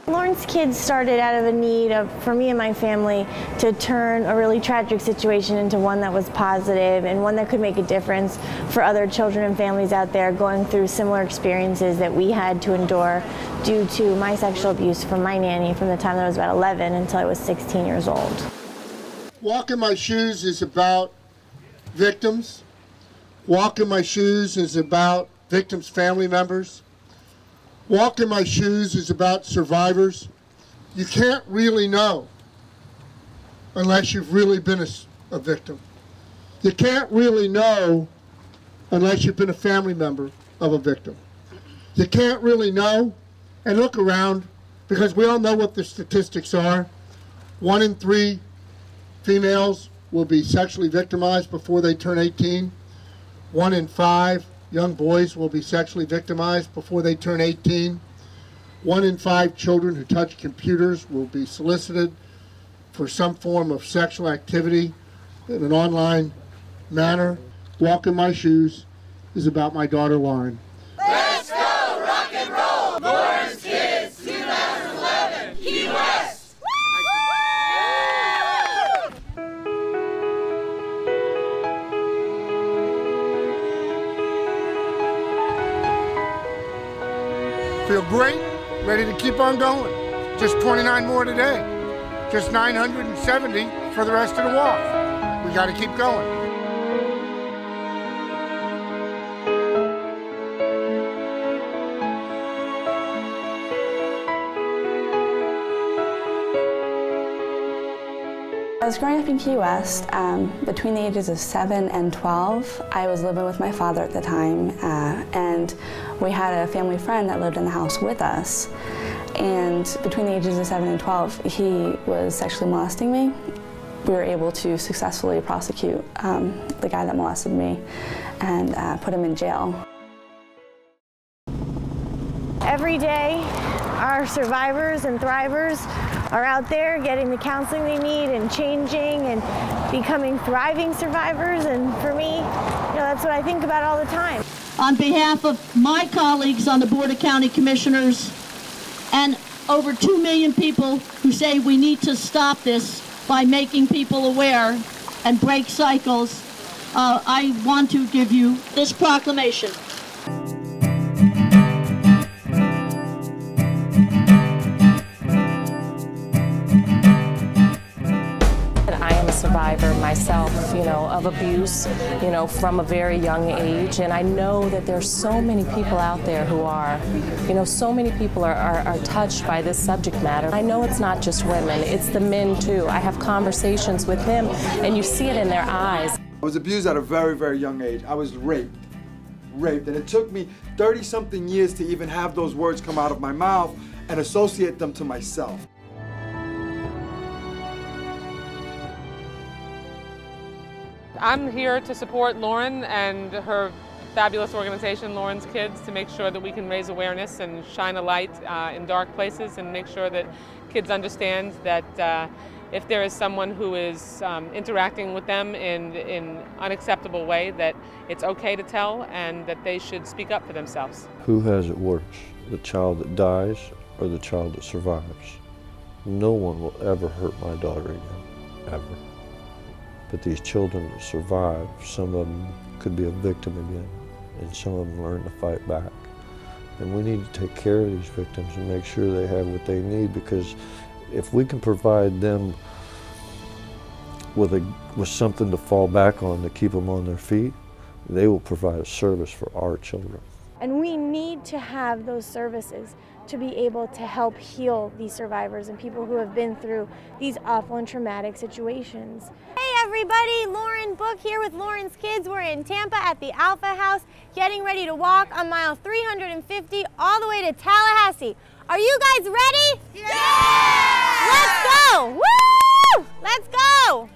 Lawrence Kids started out of a need for me and my family to turn a really tragic situation into one that was positive and one that could make a difference for other children and families out there going through similar experiences that we had to endure due to my sexual abuse from my nanny from the time that I was about 11 until I was 16 years old. Walk in My Shoes is about victims. Walk in My Shoes is about victims' family members. Walk in My Shoes is about survivors. You can't really know unless you've really been a victim. You can't really know unless you've been a family member of a victim. You can't really know, and look around, because we all know what the statistics are. 1 in 3 females will be sexually victimized before they turn 18. 1 in 5 young boys will be sexually victimized before they turn 18. 1 in 5 children who touch computers will be solicited for some form of sexual activity in an online manner. Walk in My Shoes is about my daughter, Lauren. Let's go rock and roll! Lawrence Kids 2011, Key West! Feel great, ready to keep on going. Just 29 more today. Just 970 for the rest of the walk. We got to keep going. I was growing up in Key West. Between the ages of 7 and 12, I was living with my father at the time, and we had a family friend that lived in the house with us. And between the ages of 7 and 12, he was sexually molesting me. We were able to successfully prosecute the guy that molested me and put him in jail. Every day, our survivors and thrivers are out there getting the counseling they need and changing and becoming thriving survivors. And for me, that's what I think about all the time. On behalf of my colleagues on the Board of County Commissioners and over 2 million people who say we need to stop this by making people aware and break cycles, I want to give you this proclamation. Survivor myself, of abuse, from a very young age, and I know that there's so many people out there who are, so many people are touched by this subject matter. I know it's not just women, it's the men too. I have conversations with them, and you see it in their eyes. I was abused at a very, very young age. I was raped, and it took me 30-something years to even have those words come out of my mouth and associate them to myself. I'm here to support Lauren and her fabulous organization, Lauren's Kids, to make sure that we can raise awareness and shine a light in dark places and make sure that kids understand that if there is someone who is interacting with them in an unacceptable way, that it's okay to tell and that they should speak up for themselves. Who has it worse, the child that dies or the child that survives? No one will ever hurt my daughter again, ever. But these children that survive, some of them could be a victim again, and some of them learn to fight back. And we need to take care of these victims and make sure they have what they need, because if we can provide them with something to fall back on to keep them on their feet, they will provide a service for our children. And we need to have those services to be able to help heal these survivors and people who have been through these awful and traumatic situations. Hey everybody, Lauren Book here with Lauren's Kids. We're in Tampa at the Alpha House, getting ready to walk on mile 350 all the way to Tallahassee. Are you guys ready? Yeah! Let's go! Woo! Let's go!